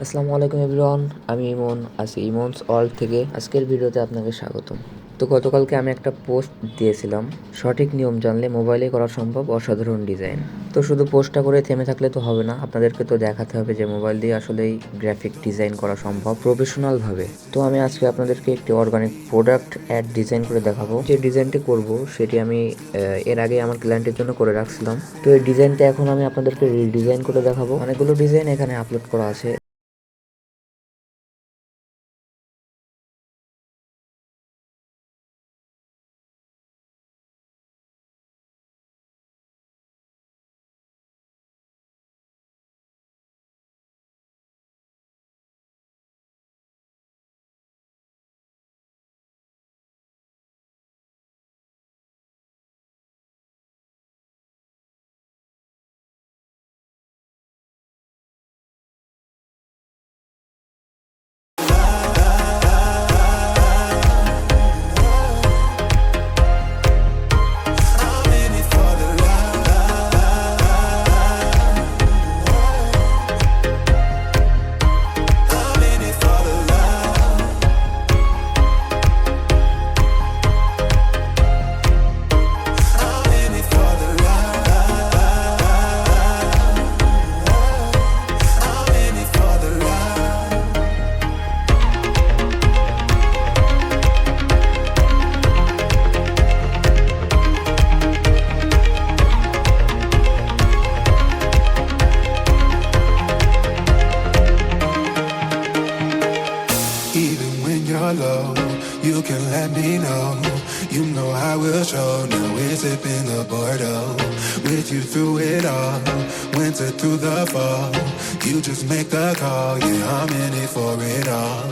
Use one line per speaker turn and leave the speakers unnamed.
আসসালামু আলাইকুম এভরিওয়ান। আমি ইমন আছি ইমনস ওয়ার্ল্ড থেকে। আজকের ভিডিওতে আপনাকে স্বাগতম। তো গতকালকে আমি একটা পোস্ট দিয়েছিলাম, সঠিক নিয়ম জানলে মোবাইলে করা সম্ভব অসাধারণ ডিজাইন। তো শুধু পোস্টটা করে থেমে থাকলে তো হবে না, আপনাদেরকে তো দেখাতে হবে যে মোবাইল দিয়ে আসলেই গ্রাফিক ডিজাইন করা সম্ভব প্রফেশনালভাবে। তো আমি আজকে আপনাদেরকে একটি অর্গানিক প্রোডাক্ট অ্যাড ডিজাইন করে দেখাবো। যে ডিজাইনটি করব সেটি আমি এর আগে আমার ক্লায়েন্টের জন্য করে রাখছিলাম। তো এই ডিজাইনটা এখন আমি আপনাদেরকে রিডিজাইন করে দেখাবো। অনেকগুলো ডিজাইন এখানে আপলোড করা আছে।
Even when you're low, you can let me know. You know I will show. Now we're sipping the Bordeaux. With you through it all, winter through the fall. You just make the call, yeah, I'm in it for it all.